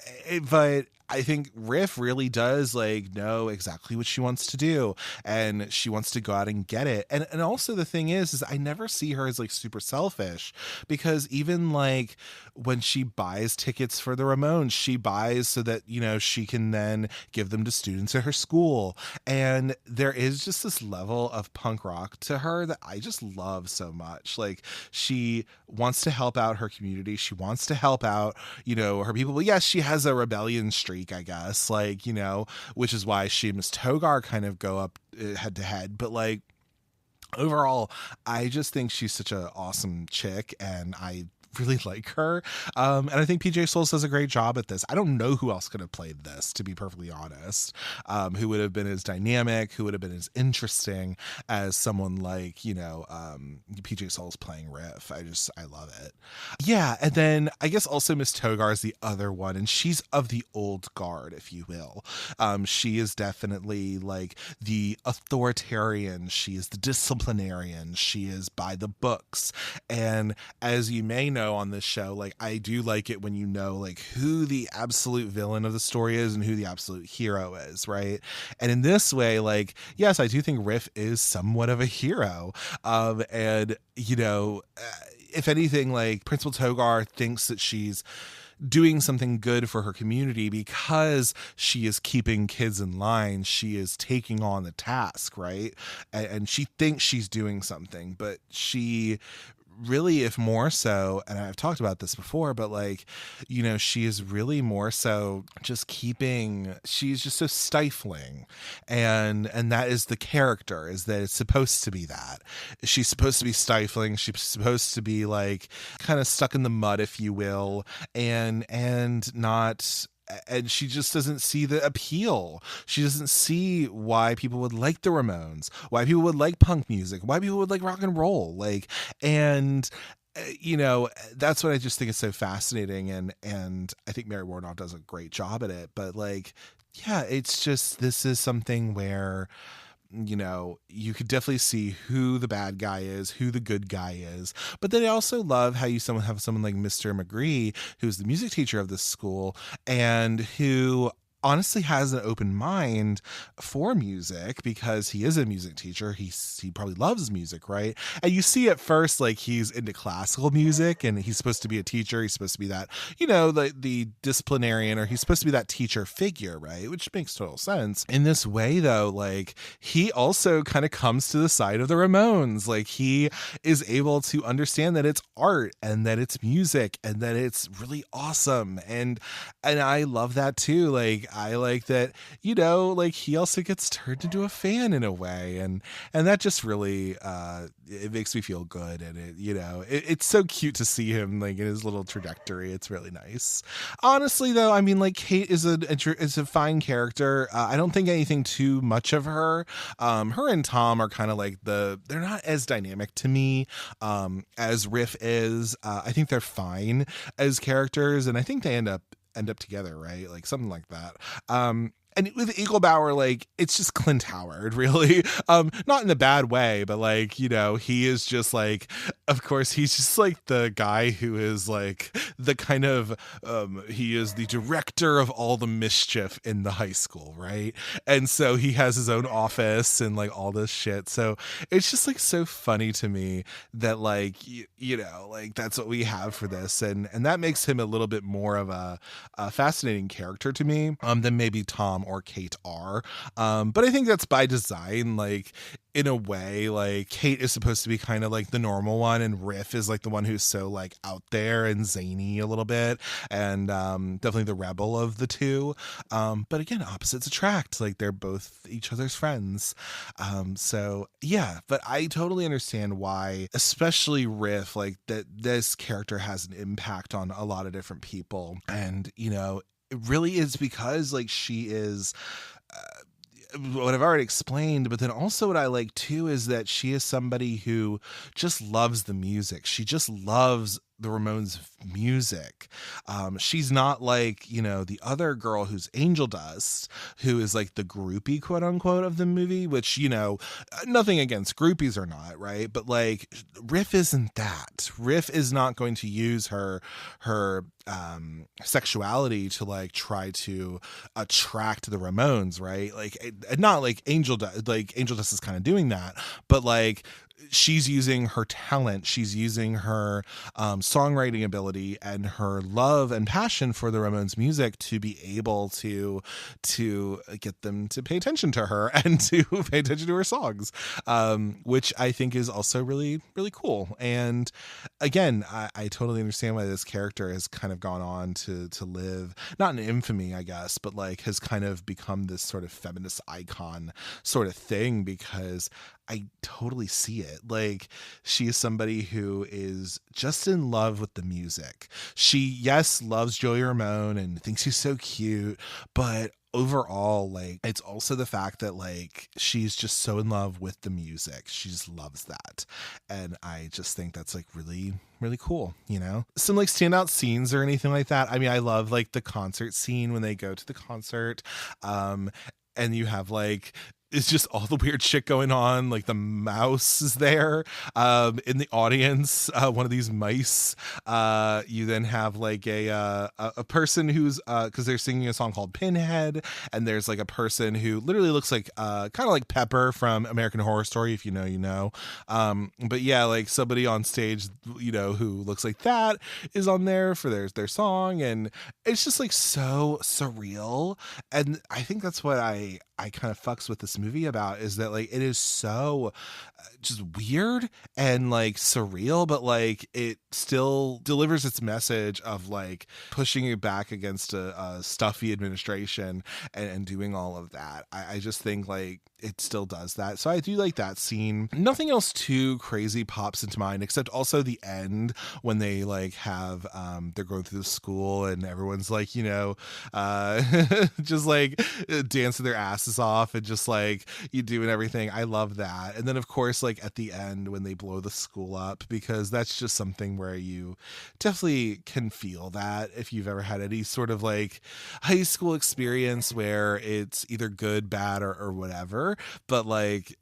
but I think Riff really does like know exactly what she wants to do, and she wants to go out and get it. And also the thing is I never see her as like super selfish, because even like when she buys tickets for the Ramones, she buys so that, she can then give them to students at her school. And there is just this level of punk rock to her that I just love so much. Like, she wants to help out her community. She wants to help out, her people. But yes, she has a rebellion streak, I guess, like, which is why she and Miss Togar kind of go up head to head. But like, overall, I just think she's such an awesome chick, and I really like her. And I think PJ Souls does a great job at this. I don't know who else could have played this, to be perfectly honest, who would have been as dynamic, who would have been as interesting as someone like, PJ Souls playing Riff. I love it. Yeah. And then I guess also Miss Togar is the other one, and she's of the old guard, if you will. She is definitely like the authoritarian. She is the disciplinarian. She is by the books. And as you may know on this show, like, I do like it when like who the absolute villain of the story is and who the absolute hero is, right? And in this way, like, yes, I do think Riff is somewhat of a hero. And if anything, like, Principal Togar thinks that she's doing something good for her community because she is keeping kids in line. She is taking on the task, right? And she thinks she's doing something, but she really, if more so, and I've talked about this before, but like, she is really more so just she's just so stifling. And that is the character, is that it's supposed to be that. She's supposed to be stifling. She's supposed to be like kind of stuck in the mud, if you will, and not and she just doesn't see the appeal. She doesn't see why people would like the Ramones, why people would like punk music, why people would like rock and roll. Like, and you know, that's what I just think is so fascinating. And I think Mary Warnow does a great job at it. But like, yeah, it's just, this is something where, you know, you could definitely see who the bad guy is, who the good guy is. But then I also love how you have someone like Mr. McGree, who's the music teacher of this school, and who honestly has an open mind for music because he is a music teacher. He probably loves music, right? And you see at first, like, he's into classical music and he's supposed to be a teacher. He's supposed to be that, you know, the disciplinarian, or he's supposed to be that teacher figure, right? Which makes total sense. In this way, though, like, he also kind of comes to the side of the Ramones. Like, he is able to understand that it's art and that it's music and that it's really awesome. And I love that too. Like, I like that, you know, like, he also gets turned into a fan in a way, and that just really it makes me feel good. And it, you know, it's so cute to see him like in his little trajectory. It's really nice. Honestly, though, I mean, like, Kate is a fine character. I don't think anything too much of her. Her and Tom are kind of like they're not as dynamic to me as Riff is. I think they're fine as characters, and I think they end up together, right? Like something like that. And with Eaglebauer, like, it's just Clint Howard, really. Not in a bad way, but like, you know, he is just like, of course, he's just like the guy who is like the kind of, he is the director of all the mischief in the high school, right? And so he has his own office and like all this shit. So it's just like so funny to me that like, you know, like that's what we have for this. And that makes him a little bit more of a fascinating character to me than maybe Tom or Kate are. But I think that's by design. Like, in a way, like, Kate is supposed to be kind of like the normal one, and Riff is like the one who's so like out there and zany a little bit, and definitely the rebel of the two. But again, opposites attract. Like, they're both each other's friends. So yeah, but I totally understand why, especially Riff, like that this character has an impact on a lot of different people. And, you know, it really is because like she is what I've already explained, but then also what I like too is that she is somebody who just loves the music. She just loves the Ramones music. She's not like, you know, the other girl who's Angel Dust, who is like the groupie, quote unquote, of the movie, which, you know, nothing against groupies or not, right? But like, Riff isn't that. Riff is not going to use her sexuality to like try to attract the Ramones, right? Like, not like Angel Dust, like Angel Dust is kind of doing that, but like, she's using her talent, she's using her songwriting ability and her love and passion for the Ramones music to be able to get them to pay attention to her and to pay attention to her songs, which I think is also really, really cool. And again, I totally understand why this character has kind of gone on to live, not in infamy, I guess, but like has kind of become this sort of feminist icon sort of thing, because I totally see it. Like, she is somebody who is just in love with the music. She, yes, loves Joey Ramone and thinks he's so cute, but overall, like, it's also the fact that like she's just so in love with the music. She just loves that. And I just think that's like really, really cool, you know? Some like standout scenes or anything like that. I mean, I love like the concert scene when they go to the concert. And you have like, it's just all the weird shit going on. Like, the mouse is there in the audience, one of these mice. You then have like a person who's because they're singing a song called Pinhead, and there's like a person who literally looks like kind of like Pepper from American Horror Story, if you know, you know. But yeah, like somebody on stage, you know, who looks like that is on there for their song, and it's just like so surreal. And I think that's what I kind of fucks with this movie about is that like it is so just weird and like surreal, but like it still delivers its message of like pushing it back against a stuffy administration and doing all of that. I just think like it still does that. So I do like that scene. Nothing else too crazy pops into mind, except also the end when they like have they're going through the school and everyone's like, you know, just like dancing their asses off and just like you doing everything. I love that. And then of course like at the end when they blow the school up, because that's just something where you definitely can feel that if you've ever had any sort of like high school experience where it's either good, bad, or whatever. But like,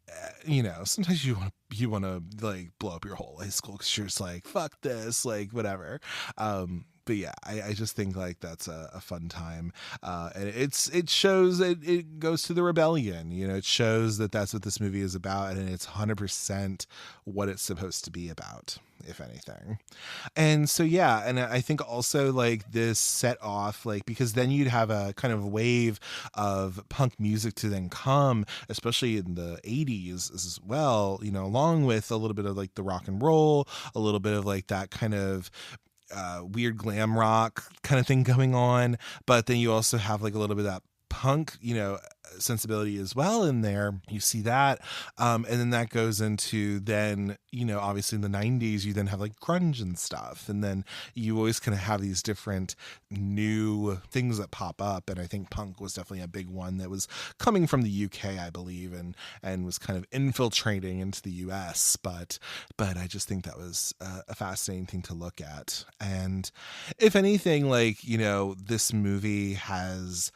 you know, sometimes you want to like blow up your whole high school because you're just like, fuck this, like whatever. But yeah, I just think like that's a fun time. And it shows, it goes to the rebellion, you know, it shows that that's what this movie is about. And it's 100% what it's supposed to be about, if anything. And so, yeah. And I think also like this set off, like, because then you'd have a kind of wave of punk music to then come, especially in the 80s as well, you know, along with a little bit of like the rock and roll, a little bit of like that kind of weird glam rock kind of thing going on. But then you also have like a little bit of that punk, you know, sensibility as well in there. You see that. And then that goes into then, you know, obviously in the 90s, you then have like grunge and stuff. And then you always kind of have these different new things that pop up. And I think punk was definitely a big one that was coming from the UK, I believe, and was kind of infiltrating into the US. But I just think that was a fascinating thing to look at. And if anything, like, you know, this movie has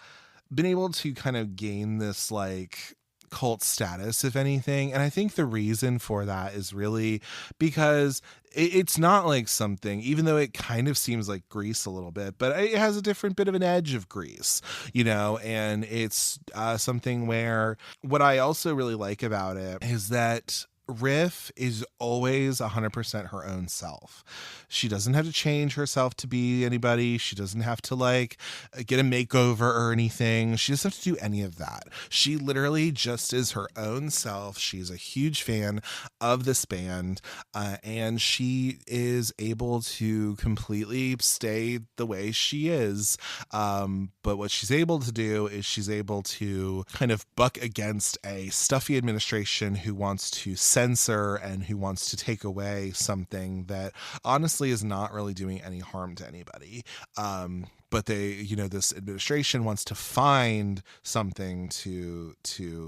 been able to kind of gain this like cult status, if anything. And I think the reason for that is really because it's not like something, even though it kind of seems like Grease a little bit, but it has a different bit of an edge of Grease, you know, and it's something where what I also really like about it is that Riff is always 100% her own self. She doesn't have to change herself to be anybody. She doesn't have to like get a makeover or anything. She doesn't have to do any of that. She literally just is her own self. She's a huge fan of this band, and she is able to completely stay the way she is. But what she's able to do is she's able to kind of buck against a stuffy administration who wants to censor and who wants to take away something that honestly is not really doing any harm to anybody. But they, you know, this administration wants to find something to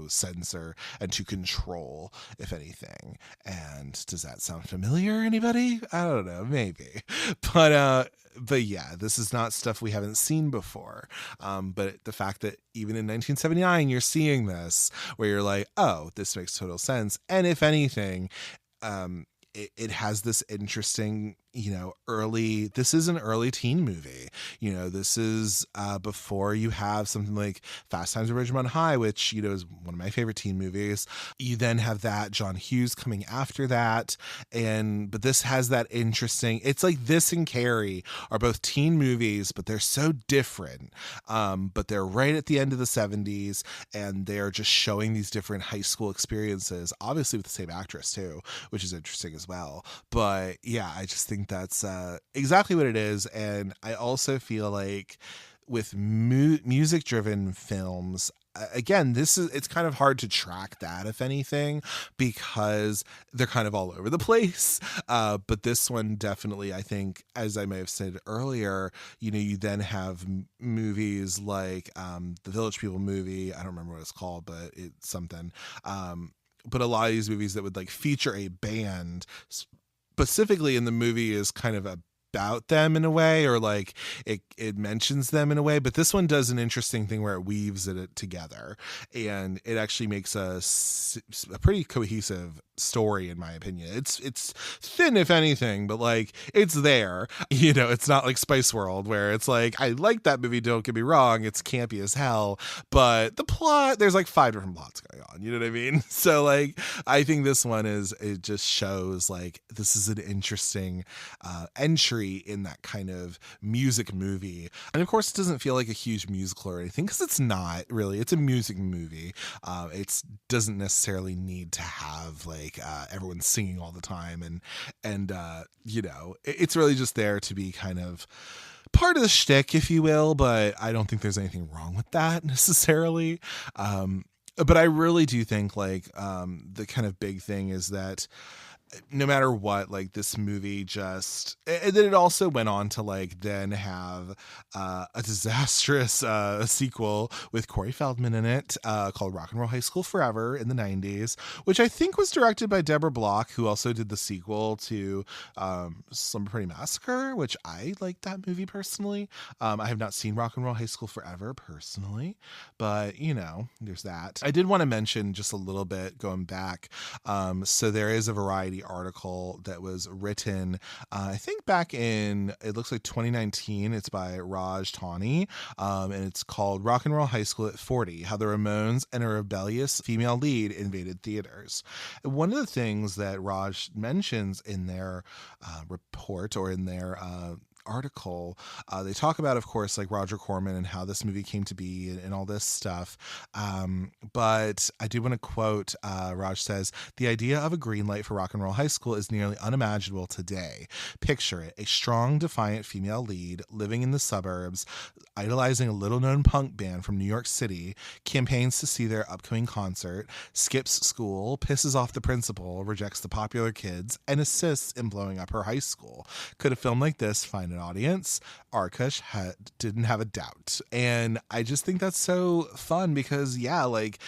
censor and to control, if anything. And does that sound familiar, anybody? I don't know, maybe. But yeah, this is not stuff we haven't seen before. But the fact that even in 1979, you're seeing this, where you're like, oh, this makes total sense. And if anything, it has this interesting, you know, this is an early teen movie. You know, this is before you have something like Fast Times at Ridgemont High, which, you know, is one of my favorite teen movies. You then have that John Hughes coming after that. But this has that interesting, it's like this and Carrie are both teen movies, but they're so different. But they're right at the end of the 70s, and they're just showing these different high school experiences, obviously with the same actress too, which is interesting as well. But yeah, I just think that's exactly what it is. And I also feel like with music driven films, again, it's kind of hard to track that, if anything, because they're kind of all over the place. But this one definitely, I think, as I may have said earlier, you know, you then have movies like the Village People movie. I don't remember what it's called, but it's something. But a lot of these movies that would like feature a band specifically in the movie is kind of about them in a way, or like it mentions them in a way. But this one does an interesting thing where it weaves it together, and it actually makes a pretty cohesive story, in my opinion. It's thin, if anything, but like it's there. You know, it's not like Spice World where it's like, I like that movie, don't get me wrong, it's campy as hell, but the plot, there's like 5 different plots going on, you know what I mean? So like I think this one it just shows like this is an interesting entry very in that kind of music movie. And of course, it doesn't feel like a huge musical or anything, because it's not really. It's a music movie. It doesn't necessarily need to have like everyone singing all the time, and you know, it's really just there to be kind of part of the shtick, if you will. But I don't think there's anything wrong with that necessarily. But I really do think like the kind of big thing is that no matter what, like this movie just, and then it also went on to like then have a disastrous sequel with Corey Feldman in it called Rock and Roll High School Forever in the 90s, which I think was directed by Deborah Bloch, who also did the sequel to Slumber Party Massacre, which I like that movie personally. I have not seen Rock and Roll High School Forever personally, but you know, there's that. I did want to mention just a little bit going back. So there is a Variety article that was written, I think back in, it looks like 2019. It's by Raj Tawney, and it's called Rock and Roll High School at 40, How the Ramones and a Rebellious Female Lead Invaded Theaters. And one of the things that Raj mentions in their report, or in their article, they talk about, of course, like Roger Corman and how this movie came to be, and all this stuff. But I do want to quote, Raj says, "The idea of a green light for Rock and Roll High School is nearly unimaginable today. Picture it, a strong, defiant female lead living in the suburbs, idolizing a little-known punk band from New York City, campaigns to see their upcoming concert, skips school, pisses off the principal, rejects the popular kids, and assists in blowing up her high school. Could a film like this find an audience? Arkush didn't have a doubt." And I just think that's so fun because, yeah, like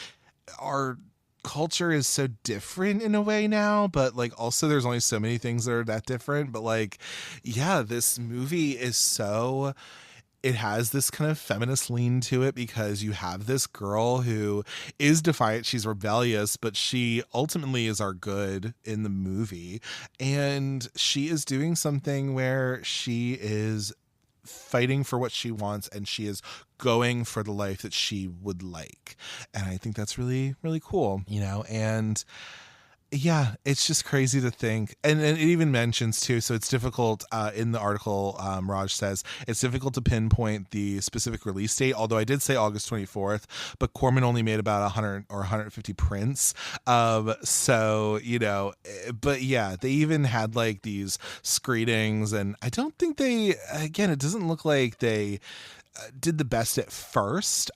our culture is so different in a way now, but like also there's only so many things that are that different. But like, yeah, this movie is so, it has this kind of feminist lean to it because you have this girl who is defiant, she's rebellious, but she ultimately is our good in the movie. And she is doing something where she is fighting for what she wants, and she is going for the life that she would like. And I think that's really, really cool, you know. And yeah, it's just crazy to think. And it even mentions too, so it's difficult in the article, Raj says, it's difficult to pinpoint the specific release date, although I did say August 24th, but Corman only made about 100 or 150 prints. So, you know, but yeah, they even had like these screenings, and I don't think they, again, it doesn't look like they did the best at first.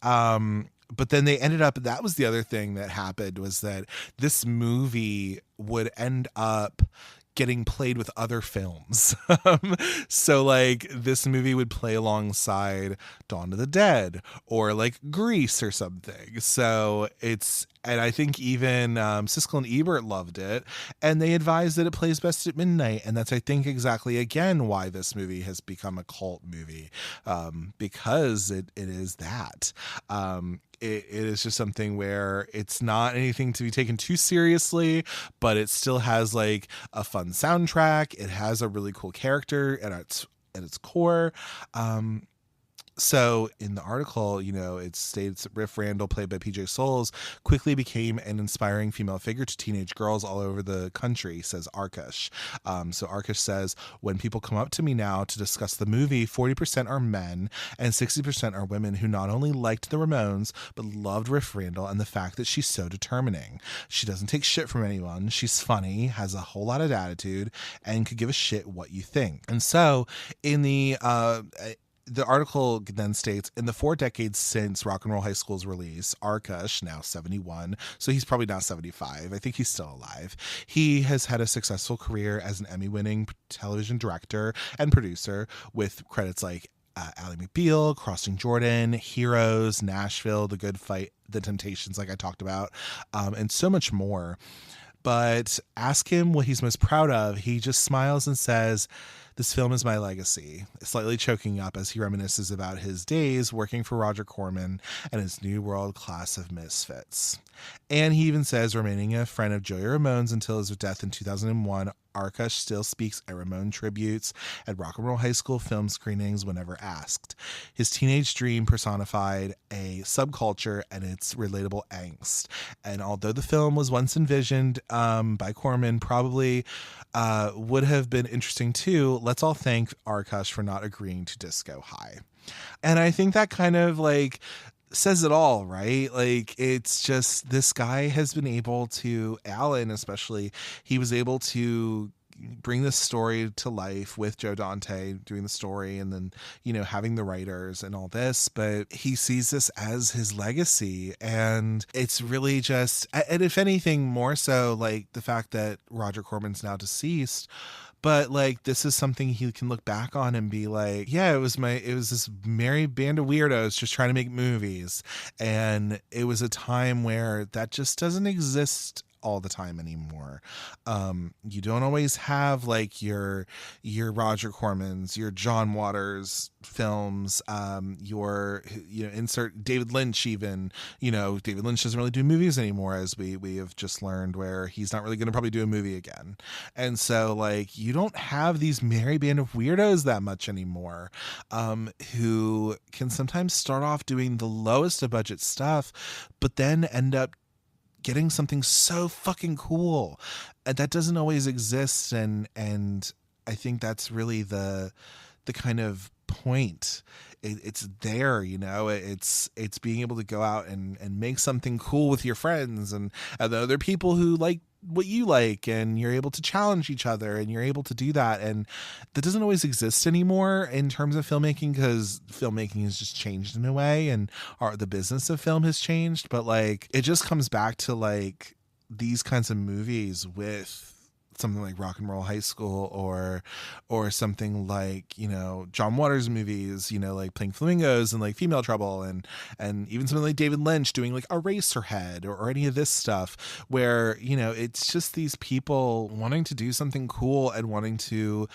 But then they ended up, that was the other thing that happened, was that this movie would end up getting played with other films. So like this movie would play alongside Dawn of the Dead or like Grease or something. So it's, and I think even Siskel and Ebert loved it, and they advised that it plays best at midnight. And that's, I think, exactly again why this movie has become a cult movie, because it is that. It is just something where it's not anything to be taken too seriously, but it still has like a fun soundtrack. It has a really cool character at its core. So in the article, you know, it states that Riff Randell, played by PJ Soles, quickly became an inspiring female figure to teenage girls all over the country, says Arkush. So Arkush says, "When people come up to me now to discuss the movie, 40% are men and 60% are women who not only liked the Ramones, but loved Riff Randell and the fact that she's so determining. She doesn't take shit from anyone. She's funny, has a whole lot of attitude, and could give a shit what you think." And so in the article then states, in the 4 decades since Rock and Roll High School's release, Arkush, now 71, so he's probably now 75, I think he's still alive, he has had a successful career as an Emmy-winning television director and producer with credits like Ally McBeal, Crossing Jordan, Heroes, Nashville, The Good Fight, The Temptations, like I talked about, and so much more. But ask him what he's most proud of, he just smiles and says, "This film is my legacy," slightly choking up as he reminisces about his days working for Roger Corman and his new world class of misfits. And he even says, remaining a friend of Joey Ramones until his death in 2001, Arkush still speaks at Ramone tributes at Rock and Roll High School film screenings whenever asked. His teenage dream personified a subculture and its relatable angst. And although the film was once envisioned by Corman, probably would have been interesting too, let's all thank Arkush for not agreeing to Disco High. And I think that kind of like says it all, right? Like, it's just, this guy has been able to, Alan especially, he was able to bring this story to life with Joe Dante doing the story, and then, you know, having the writers and all this, but he sees this as his legacy. And it's really just, and if anything more so, like the fact that Roger Corman's now deceased, but like, this is something he can look back on and be like, yeah, it was this merry band of weirdos just trying to make movies. And it was a time where that just doesn't exist all the time anymore. You don't always have like your Roger Cormans, your John Waters films, your, you know, insert David Lynch even, you know, David Lynch doesn't really do movies anymore, as we have just learned, where he's not really going to probably do a movie again. And so like, you don't have these merry band of weirdos that much anymore, who can sometimes start off doing the lowest of budget stuff, but then end up getting something so fucking cool. And that doesn't always exist. And I think that's really the kind of point. It's there, you know, it's being able to go out and make something cool with your friends and the other people who like what you like, and you're able to challenge each other, and you're able to do that. And that doesn't always exist anymore in terms of filmmaking, because filmmaking has just changed in a way, and the business of film has changed. But like, it just comes back to like these kinds of movies with something like Rock and Roll High School, or something like, you know, John Waters movies, you know, like Playing Flamingos and like Female Trouble, and even something like David Lynch doing like Eraserhead, or any of this stuff, where, you know, it's just these people wanting to do something cool and wanting to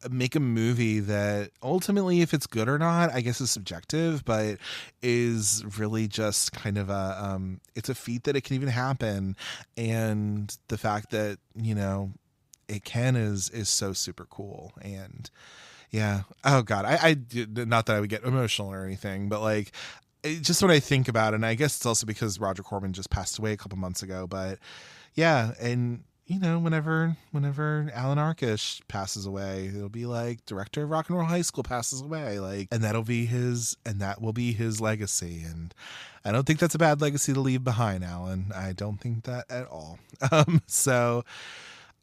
make a movie that ultimately, if it's good or not, I guess is subjective, but is really just kind of it's a feat that it can even happen. And the fact that, you know, it can is so super cool. And yeah, oh god, I not that I would get emotional or anything, but like, just when I think about it, and I guess it's also because Roger Corman just passed away a couple months ago, but yeah. And you know, whenever Alan Arkush passes away, it'll be like director of Rock and Roll High School passes away, like, and that will be his legacy. And I don't think that's a bad legacy to leave behind, Alan. I don't think that at all. So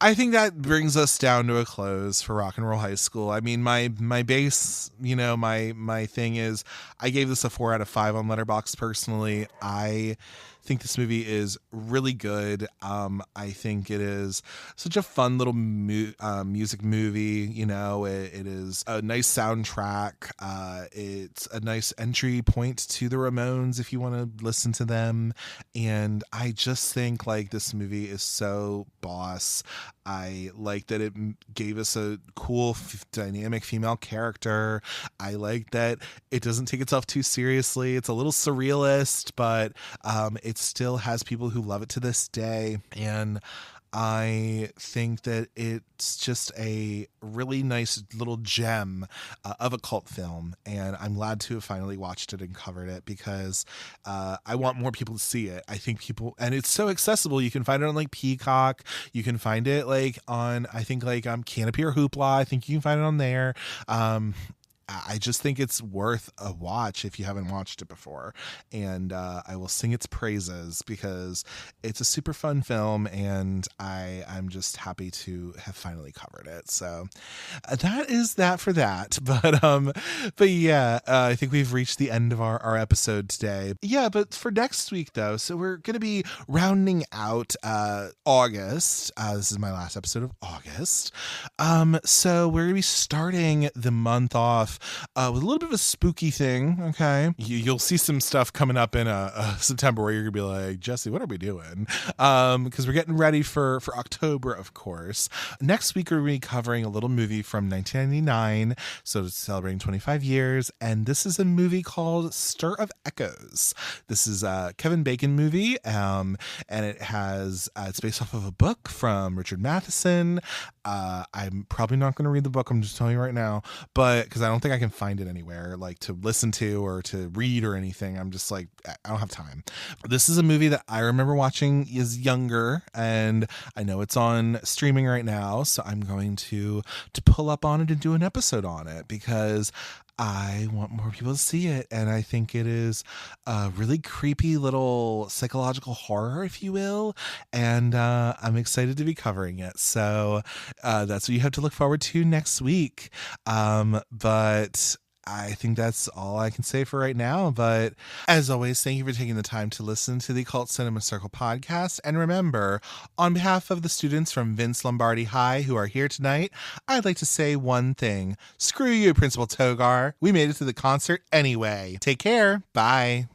I think that brings us down to a close for Rock and Roll High School. I mean, my base, you know, my thing is, I gave this a 4 out of 5 on Letterboxd personally. I think this movie is really good. I think it is such a fun little music movie. You know, it is a nice soundtrack. It's a nice entry point to the Ramones if you want to listen to them. And I just think like this movie is so boss. I like that it gave us a cool dynamic female character. I like that it doesn't take itself too seriously. It's a little surrealist, but it still has people who love it to this day. And I think that it's just a really nice little gem of a cult film, and I'm glad to have finally watched it and covered it, because I want more people to see it. I think people, and it's so accessible. You can find it on like Peacock. You can find it like on, I think like Canopy or Hoopla. I think you can find it on there. I just think it's worth a watch if you haven't watched it before. And I will sing its praises because it's a super fun film, and I'm just happy to have finally covered it. So that is that for that. But yeah, I think we've reached the end of our episode today. Yeah, but for next week though, so we're going to be rounding out August. This is my last episode of August. So we're going to be starting the month off with a little bit of a spooky thing. Okay, you'll see some stuff coming up in September where you're gonna be like, Jesse, what are we doing? Because we're getting ready for October, of course. Next week we're gonna be covering a little movie from 1999, so it's celebrating 25 years, and this is a movie called Stir of Echoes. This is a Kevin Bacon movie, and it has it's based off of a book from Richard Matheson. I'm probably not going to read the book, I'm just telling you right now, but because I don't think I can find it anywhere, like to listen to or to read or anything. I'm just like, I don't have time. This is a movie that I remember watching as younger, and I know it's on streaming right now, so I'm going to pull up on it and do an episode on it because I want more people to see it, and I think it is a really creepy little psychological horror, if you will, and I'm excited to be covering it. So that's what you have to look forward to next week. But I think that's all I can say for right now. But as always, thank you for taking the time to listen to the Occult Cinema Circle podcast. And remember, on behalf of the students from Vince Lombardi High who are here tonight, I'd like to say one thing. Screw you, Principal Togar. We made it to the concert anyway. Take care. Bye.